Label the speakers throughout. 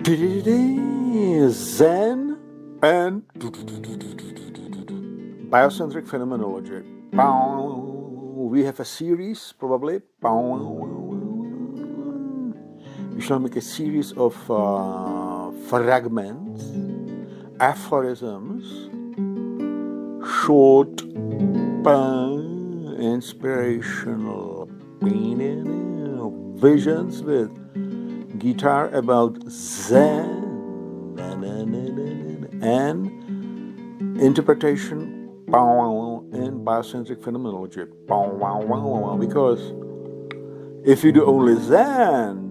Speaker 1: Zen and biocentric phenomenology. We have a series, probably. We shall make a series of fragments, aphorisms, short, inspirational visions with guitar about Zen and interpretation in biocentric phenomenology. Because if you do only Zen,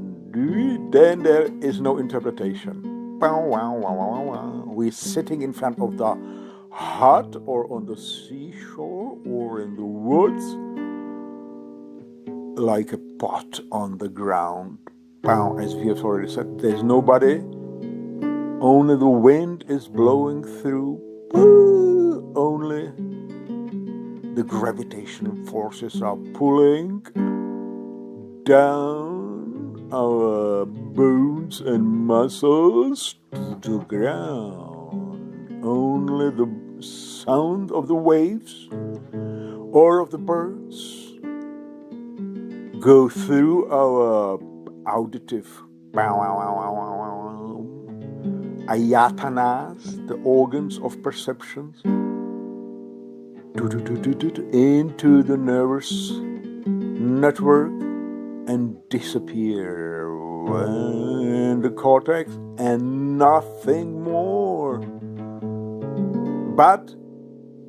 Speaker 1: then there is no interpretation. We're sitting in front of the hut or on the seashore or in the woods like a pot on the ground. As we have already said, there's nobody, only the wind is blowing through, only the gravitational forces are pulling down our bones and muscles to the ground. Only the sound of the waves or of the birds go through our auditive ayatanas, the organs of perceptions, into the nervous network and disappear in the cortex, and nothing more. But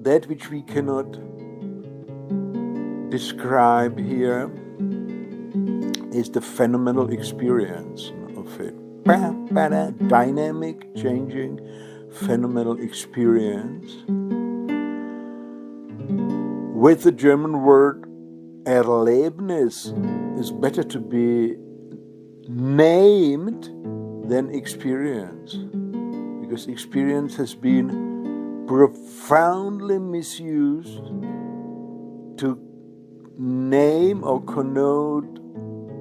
Speaker 1: that which we cannot describe here is the phenomenal experience of it. Dynamic, changing, phenomenal experience. With the German word Erlebnis, is better to be named than experience, because experience has been profoundly misused to name or connote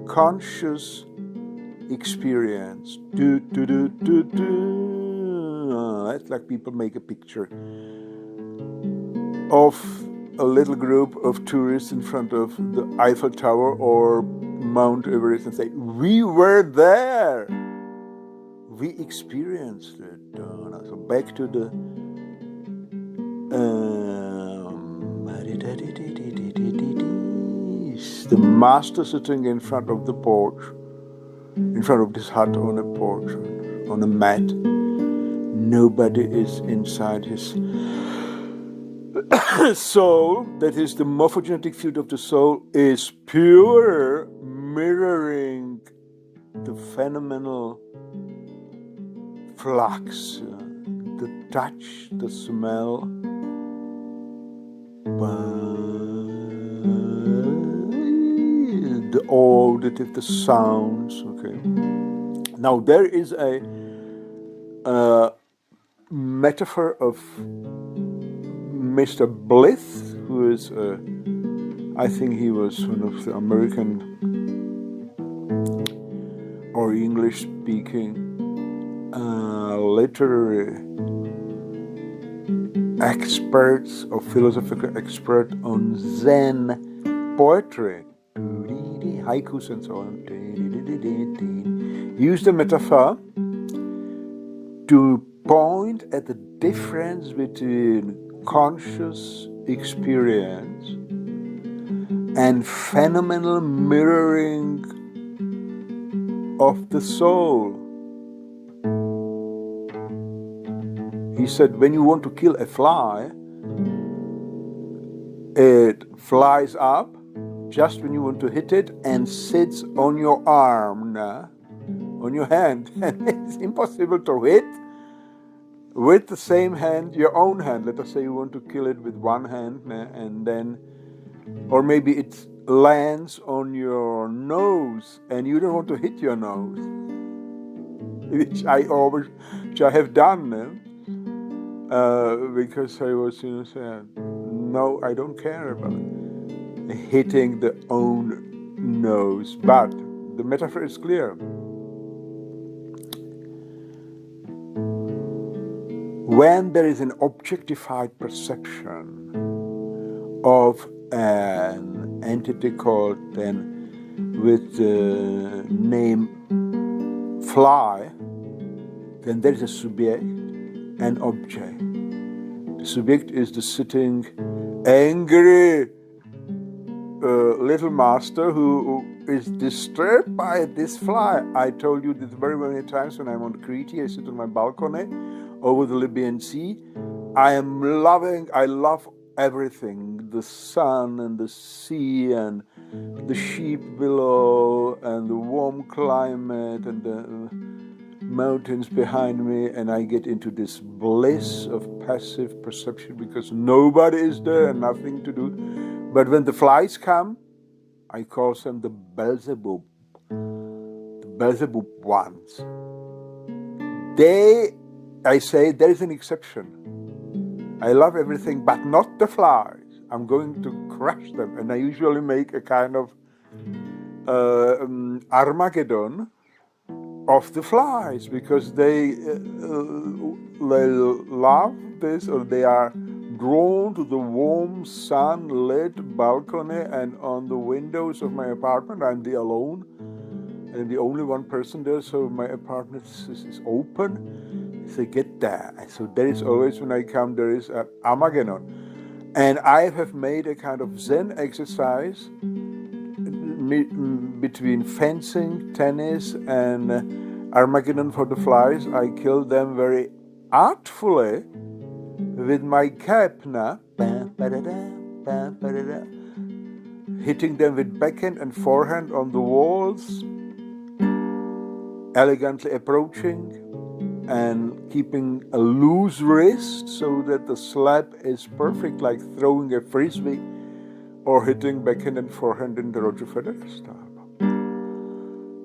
Speaker 1: conscious experience. That's like people make a picture of a little group of tourists in front of the Eiffel Tower or Mount Everest and say, we were there, we experienced it. So back to the master sitting in front of the porch, in front of this hut on a porch, on a mat. Nobody is inside his soul. That is, the morphogenetic field of the soul is pure, mirroring the phenomenal flux, the touch, the smell, the auditive, the sounds. Okay. Now there is a metaphor of Mr. Blyth, who is, I think he was one of the American or English-speaking literary experts or philosophical expert on Zen poetry, haikus and so on. Use the metaphor to point at the difference between conscious experience and phenomenal mirroring of the soul. He said, when you want to kill a fly, it flies up just when you want to hit it and sits on your arm, on your hand. And it's impossible to hit with the same hand, your own hand. Let us say you want to kill it with one hand, and then, or maybe it lands on your nose and you don't want to hit your nose, which I have done, because I was, saying, no, I don't care about hitting the own nose. But the metaphor is clear. when there is an objectified perception of an entity called then with the name fly, then there is a subject and object. The subject is the sitting, angry little master who is disturbed by this fly. I told you this very many times when I'm on Crete. I sit on my balcony over the Libyan Sea. I love everything, the sun and the sea and the sheep below and the warm climate and the mountains behind me, and I get into this bliss of passive perception because nobody is there and nothing to do. But when the flies come, I call them the Beelzebub ones. I say there is an exception. I love everything, but not the flies. I'm going to crush them, and I usually make a kind of Armageddon of the flies because they love this, or they are drawn to the warm sun-lit balcony and on the windows of my apartment. I'm the alone and the only one person there, so my apartment is open. So get there. So there is always, when I come, there is an Armageddon. And I have made a kind of Zen exercise between fencing, tennis, and Armageddon for the flies. I kill them very artfully with my cap now, hitting them with backhand and forehand on the walls, elegantly approaching and keeping a loose wrist so that the slap is perfect, like throwing a frisbee or hitting backhand and forehand in the Roger Federer style.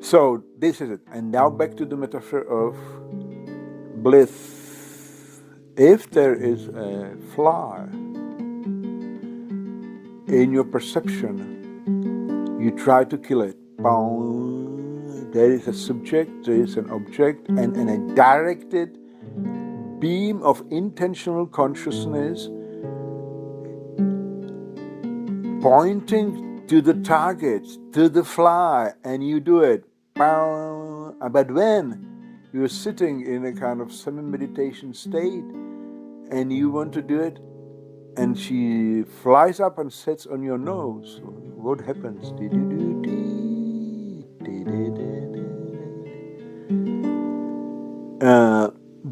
Speaker 1: So this is it. And now back to the metaphor of bliss. If there is a fly in your perception, you try to kill it. There is a subject, there is an object, and a directed beam of intentional consciousness pointing to the target, to the fly, and you do it. But when you're sitting in a kind of semi-meditation state and you want to do it, and she flies up and sits on your nose, what happens?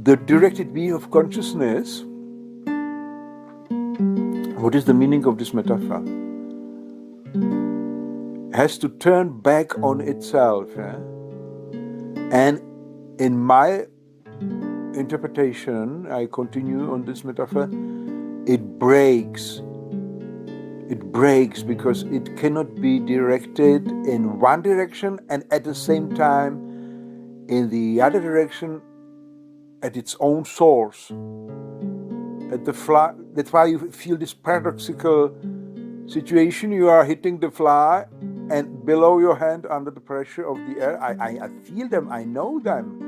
Speaker 1: The directed beam of consciousness, what is the meaning of this metaphor? Has to turn back on itself. And in my interpretation, I continue on this metaphor, it breaks. It breaks because it cannot be directed in one direction and at the same time in the other direction at its own source. That's why you feel this paradoxical situation. You are hitting the fly, and below your hand, under the pressure of the air, I feel them, I know them.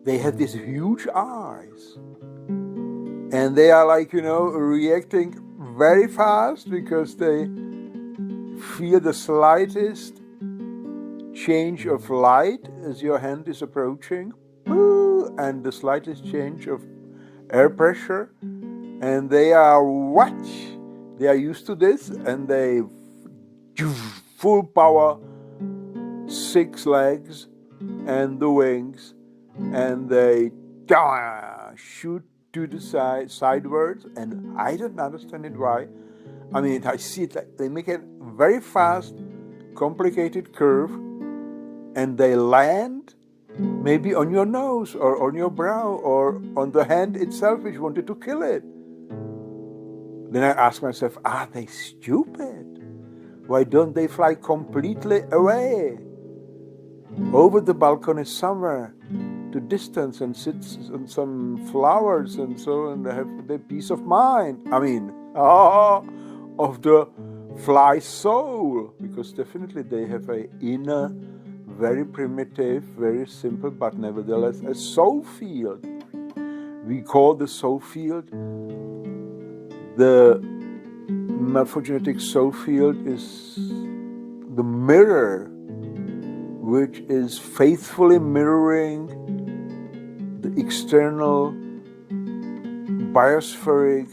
Speaker 1: They have these huge eyes. And they are like, reacting very fast because they feel the slightest change of light as your hand is approaching, and the slightest change of air pressure. And they are They are used to this, and they full power, 6 legs and the wings, and they shoot to the side, sidewards, and I don't understand it why. I mean, I see it like they make a very fast, complicated curve, and they land maybe on your nose or on your brow or on the hand itself which wanted to kill it. Then I ask myself, are they stupid? Why don't they fly completely away over the balcony somewhere to distance and sit on some flowers and so, and have their peace of mind? I mean, of the fly soul, because definitely they have an inner, very primitive, very simple, but nevertheless a soul field, we call the soul field. The morphogenetic soul field is the mirror which is faithfully mirroring the external biospheric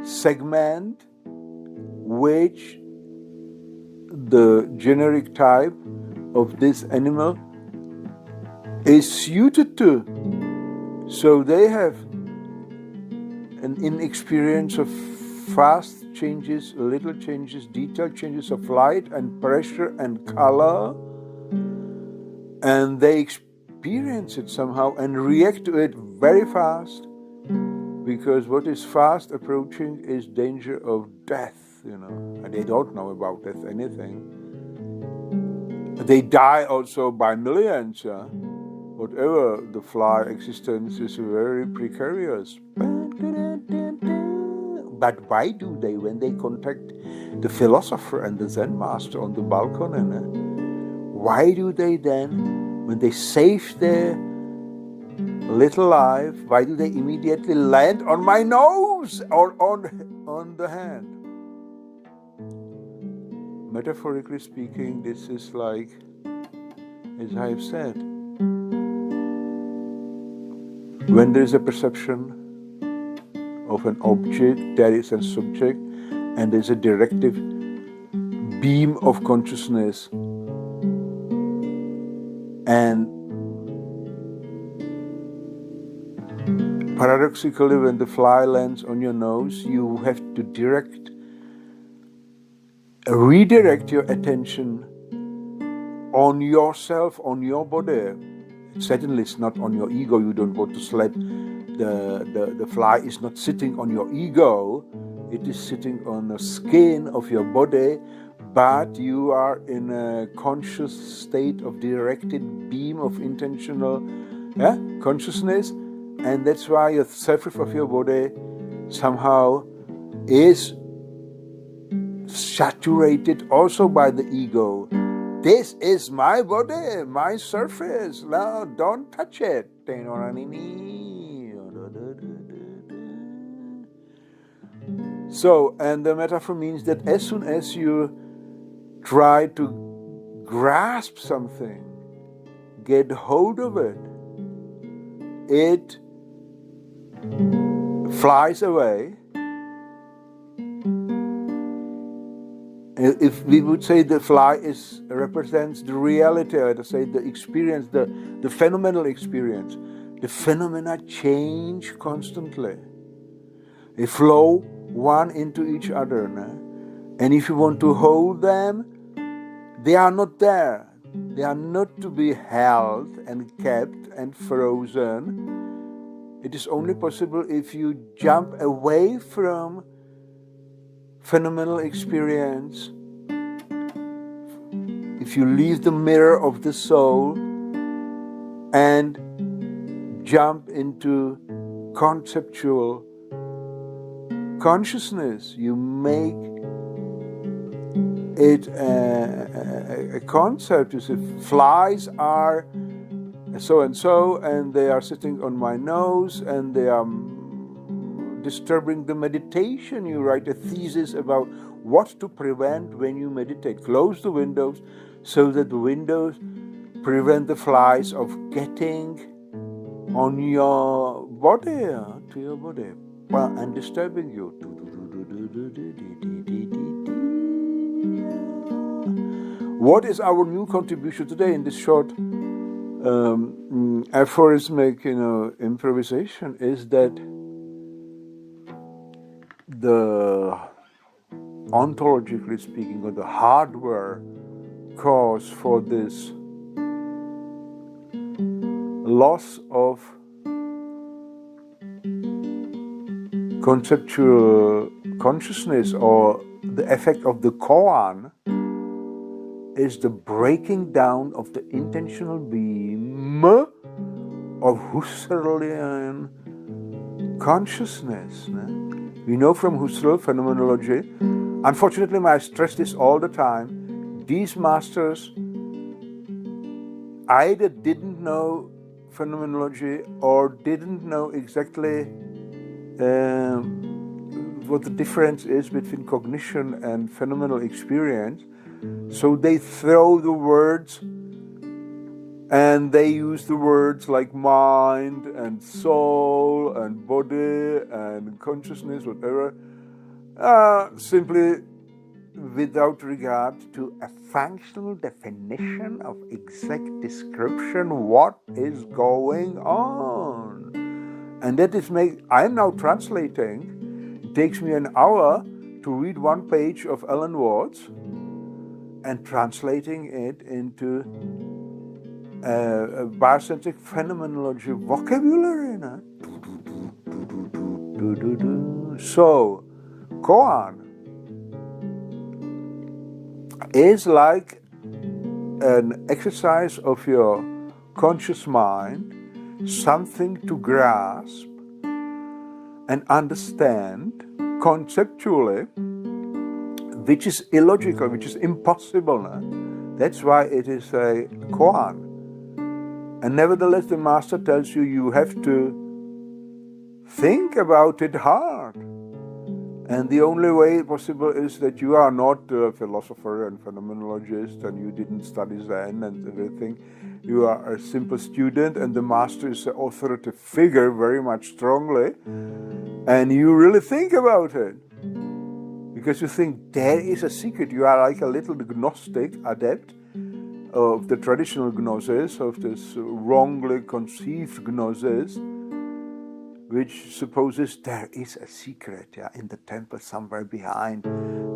Speaker 1: segment which the generic type of this animal is suited to. So they have an inexperience of fast changes, little changes, detailed changes of light and pressure and color, and they experience it somehow and react to it very fast, because what is fast approaching is danger of death, and they don't know about death anything. They die also by millions. Whatever the fly existence is very precarious. But why do they, when they contact the philosopher and the Zen master on the balcony, why do they then, when they save their little life, why do they immediately land on my nose or on the hand? Metaphorically speaking, this is like, as I have said, when there is a perception of an object, there is a subject, and there is a directive beam of consciousness. And paradoxically, when the fly lands on your nose, you have to redirect your attention on yourself, on your body. Certainly it's not on your ego. You don't go to sleep. The fly is not sitting on your ego. It is sitting on the skin of your body, but you are in a conscious state of directed beam of intentional consciousness, and that's why the surface of your body somehow is saturated also by the ego. This is my body, my surface. No, don't touch it. So, and the metaphor means that as soon as you try to grasp something, get hold of it, it flies away. If we would say the fly represents the reality, let us say the experience, the phenomenal experience. The phenomena change constantly. They flow one into each other. And if you want to hold them, they are not there. They are not to be held and kept and frozen. It is only possible if you jump away from phenomenal experience, if you leave the mirror of the soul and jump into conceptual consciousness, you make it a concept. You say, flies are so and so, and they are sitting on my nose, and they are disturbing the meditation. You write a thesis about what to prevent when you meditate. Close the windows so that the windows prevent the flies of getting on your body, to your body, and disturbing you. What is our new contribution today in this short aphorismic, improvisation? Is that the ontologically speaking, or the hardware cause for this loss of conceptual consciousness, or the effect of the Koan, is the breaking down of the intentional beam of Husserlian consciousness. We know from Husserl, Phenomenology, unfortunately I stress this all the time, these masters either didn't know phenomenology or didn't know exactly what the difference is between cognition and phenomenal experience. So they throw the words and they use the words like mind and soul and body and consciousness, whatever, simply without regard to a functional definition of exact description what is going on. And that is I'm now translating. It takes me an hour to read one page of Alan Watts and translating it into a biocentric phenomenology vocabulary. No? So, Koan is like an exercise of your conscious mind, something to grasp and understand conceptually, which is illogical, which is impossible. No? That's why it is a koan. And nevertheless, the master tells you you have to think about it hard. And the only way possible is that you are not a philosopher and phenomenologist and you didn't study Zen and everything. You are a simple student and the master is an authoritative figure very much strongly. And you really think about it. Because you think there is a secret. You are like a little Gnostic adept of the traditional gnosis, of this wrongly conceived gnosis, which supposes there is a secret in the temple somewhere behind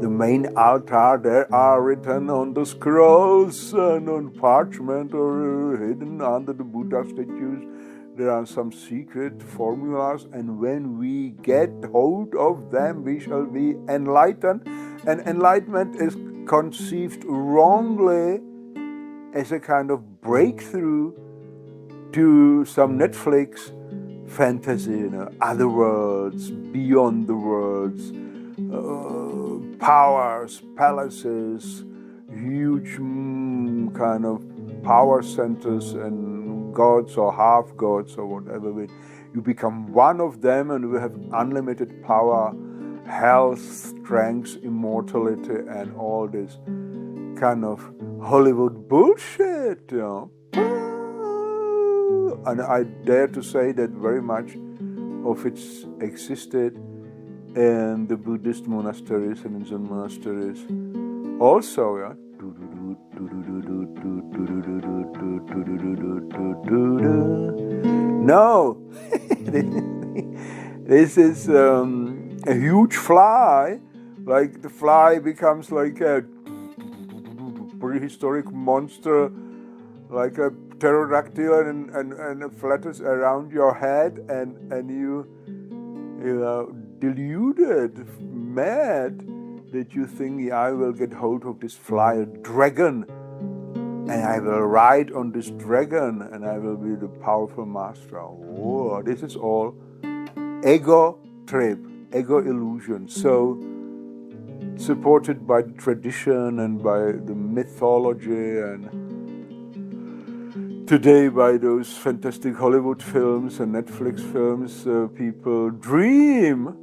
Speaker 1: the main altar. There are written on the scrolls and on parchment or hidden under the Buddha statues. There are some secret formulas, and when we get hold of them, we shall be enlightened. And enlightenment is conceived wrongly as a kind of breakthrough to some Netflix fantasy, other worlds, beyond the worlds, powers, palaces, huge kind of power centers and gods or half gods or whatever. You become one of them and you have unlimited power, health, strength, immortality, and all this kind of Hollywood bullshit. And I dare to say that very much of it existed in the Buddhist monasteries and in Zen monasteries also. No, this is a huge fly. Like the fly becomes like a prehistoric monster, like a pterodactyl, and it flatters around your head, and you deluded, mad, that you think I will get hold of this fly, a dragon, and I will ride on this dragon, and I will be the powerful master. Oh, this is all ego trip, ego illusion. So supported by the tradition and by the mythology and today by those fantastic Hollywood films and Netflix films, people dream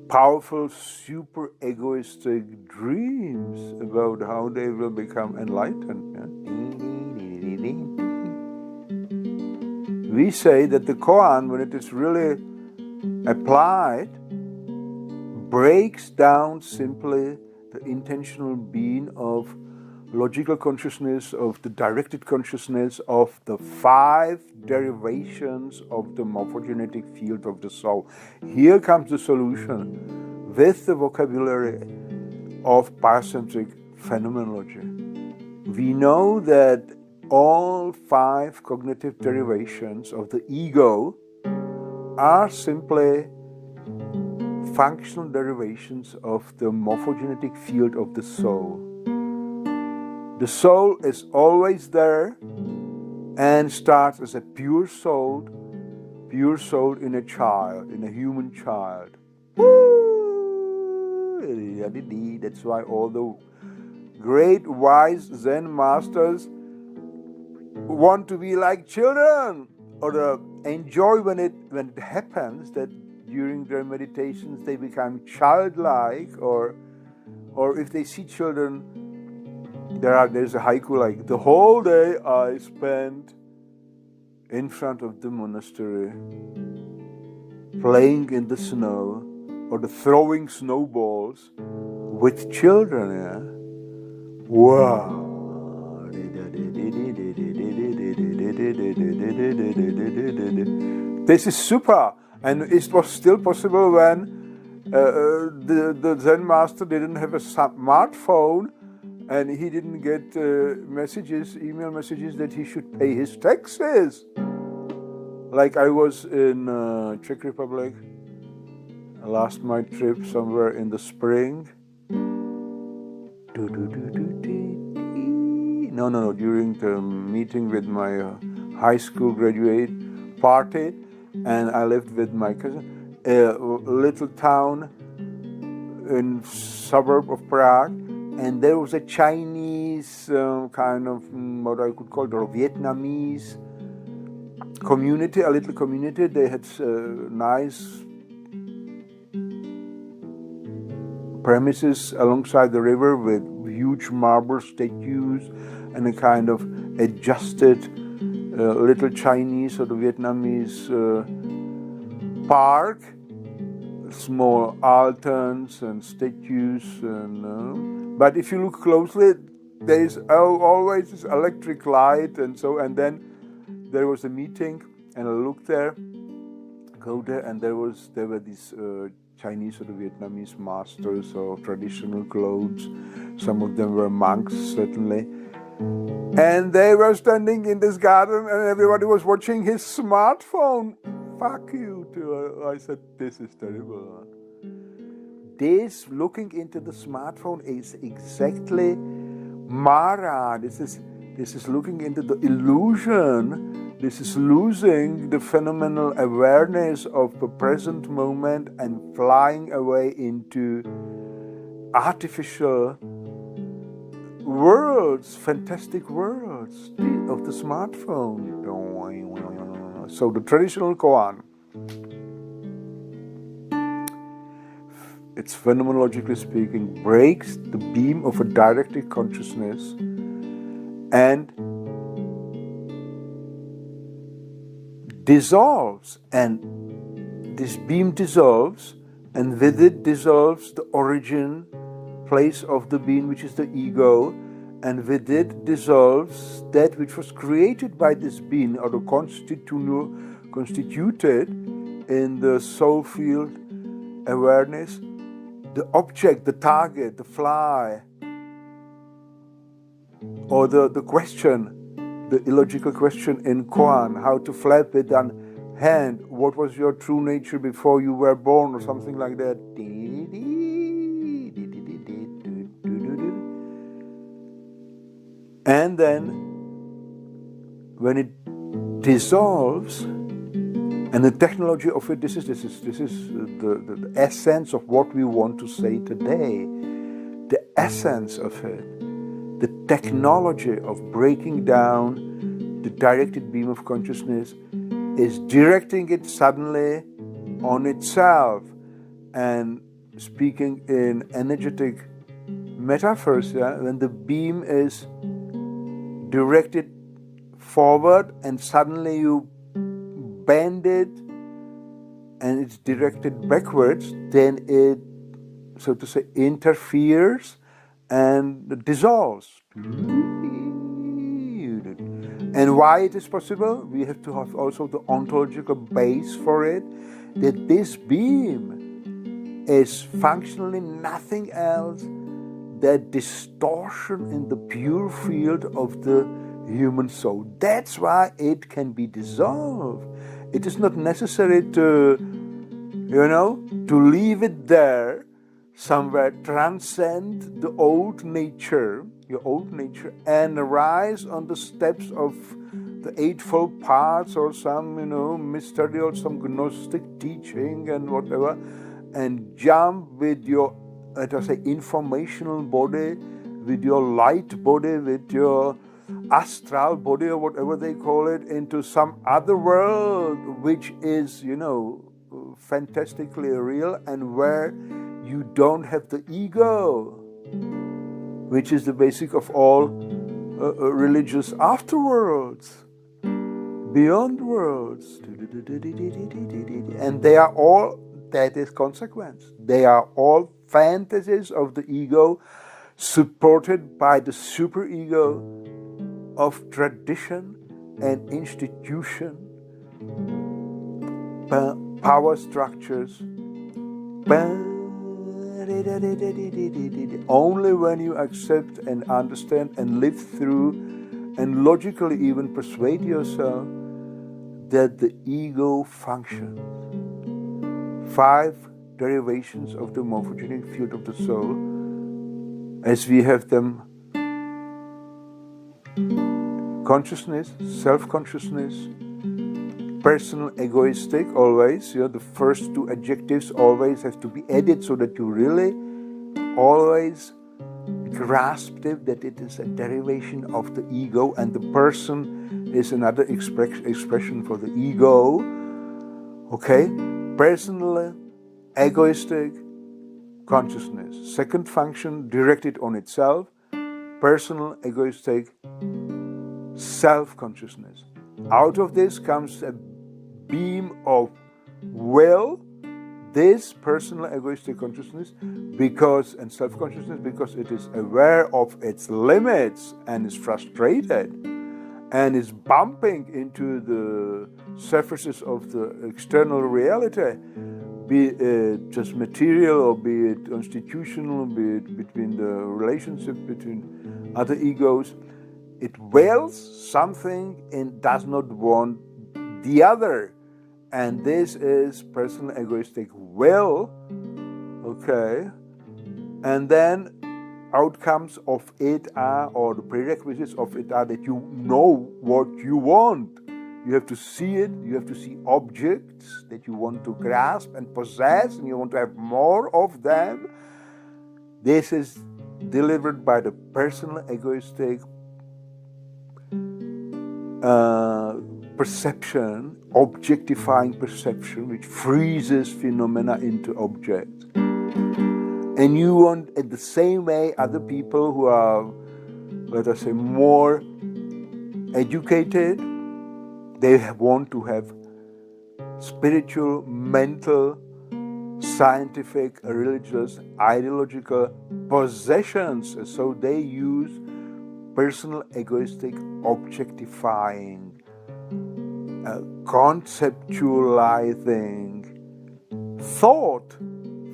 Speaker 1: powerful, super egoistic dreams about how they will become enlightened. We say that the Koan, when it is really applied, breaks down simply the intentional being of logical consciousness, of the directed consciousness, of the 5 derivations of the morphogenetic field of the soul. Here comes the solution with the vocabulary of biocentric phenomenology. We know that all 5 cognitive derivations of the ego are simply functional derivations of the morphogenetic field of the soul. The soul is always there and starts as a pure soul in a child, in a human child. That's why all the great wise Zen masters want to be like children, or enjoy when it happens that during their meditations they become childlike, or if they see children, there's a haiku like, the whole day I spent in front of the monastery playing in the snow, or the throwing snowballs with children. Yeah? Wow. This is super, and it was still possible when the Zen master didn't have a smartphone, and he didn't get email messages that he should pay his taxes. Like I was in Czech Republic, last my trip somewhere in the spring. No, during the meeting with my high school graduate party, and I lived with my cousin, a little town in suburb of Prague, and there was a Chinese kind of what I could call the Vietnamese community, a little community. They had nice premises alongside the river with huge marble statues and a kind of adjusted little Chinese or the Vietnamese park, small altars and statues, and but if you look closely, there is always this electric light, and then there was a meeting, and I looked there, and there were these Chinese or the Vietnamese masters of traditional clothes. Some of them were monks, certainly. And they were standing in this garden, and everybody was watching his smartphone. Fuck you, too. I said, this is terrible. This, looking into the smartphone, is exactly Mara. This is looking into the illusion. This is losing the phenomenal awareness of the present moment and flying away into artificial worlds, fantastic worlds of the smartphone. So the traditional Koan, it's phenomenologically speaking, breaks the beam of a directed consciousness and dissolves, and this beam dissolves, and with it dissolves the origin place of the being, which is the ego, and with it dissolves that which was created by this being, or the constituted in the soul field awareness, the object, the target, the fly, or the question, the illogical question in Koan, how to flap with an hand, what was your true nature before you were born, or something like that. And then when it dissolves, and the technology of it, this is the essence of what we want to say today. The essence of it, the technology of breaking down the directed beam of consciousness, is directing it suddenly on itself. And speaking in energetic metaphors, when the beam is directed forward and suddenly you bend it and it's directed backwards, then it, so to say, interferes and dissolves. And why it is possible? We have to have also the ontological base for it, that this beam is functionally nothing else than distortion in the pure field of the human soul. That's why it can be dissolved. It is not necessary to leave it there, somewhere transcend the old nature, your old nature, and rise on the steps of the Eightfold Paths or some, mystery or some Gnostic teaching and whatever, and jump with your, let us say, informational body, with your light body, with your astral body or whatever they call it, into some other world which is, fantastically real, and where you don't have the ego, which is the basic of all religious afterworlds, beyond worlds. And they are all, that is consequence. They are all fantasies of the ego, supported by the superego of tradition and institution, power structures. Only when you accept and understand and live through and logically even persuade yourself that the ego functions. 5 derivations of the morphogenic field of the soul, as we have them: consciousness, self-consciousness, personal, egoistic, always. The first 2 adjectives always have to be added so that you really always grasp it, that it is a derivation of the ego, and the person is another expression for the ego. Okay? Personal, egoistic, consciousness. Second function, directed on itself. Personal, egoistic, self-consciousness. Out of this comes a beam of will, this personal egoistic consciousness, and self-consciousness, because it is aware of its limits and is frustrated and is bumping into the surfaces of the external reality, be it just material or be it institutional, be it between the relationship between other egos. It wills something and does not want the other. And this is personal egoistic will. Okay. And then outcomes of it are, or the prerequisites of it are, that you know what you want. You have to see it. You have to see objects that you want to grasp and possess, and you want to have more of them. This is delivered by the personal egoistic perception, objectifying perception, which freezes phenomena into objects. And you want, at the same way, other people who are, let us say, more educated, they want to have spiritual, mental, scientific, religious, ideological possessions. So they use personal egoistic objectifying, conceptualizing thought,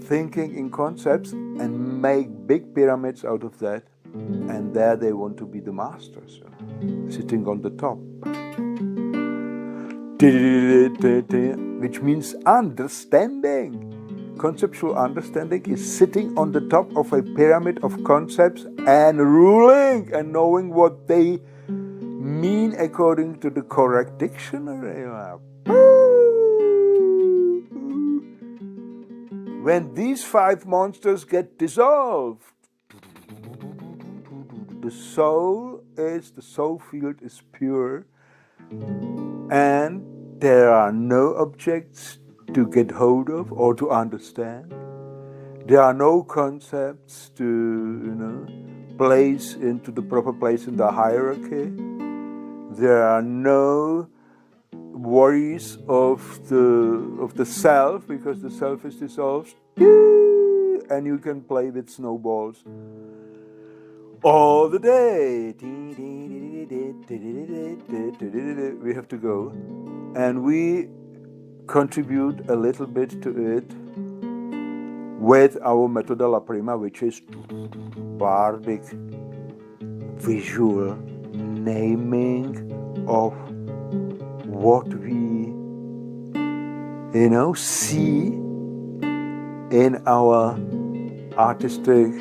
Speaker 1: thinking in concepts, and make big pyramids out of that. And there they want to be the masters, sitting on the top. Which means understanding. Conceptual understanding is sitting on the top of a pyramid of concepts and ruling and knowing what they mean according to the correct dictionary. When these 5 monsters get dissolved, the soul field is pure, and there are no objects to get hold of or to understand. There are no concepts to, place into the proper place in the hierarchy. There are no worries of the self, because the self is dissolved, and you can play with snowballs all the day. We have to go, and we contribute a little bit to it with our metoda la prima, which is bardic visual naming of what we see in our artistic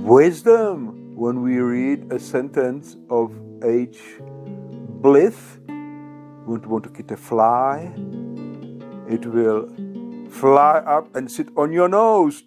Speaker 1: wisdom when we read a sentence of H. Blyth. Want to get a fly? It will fly up and sit on your nose.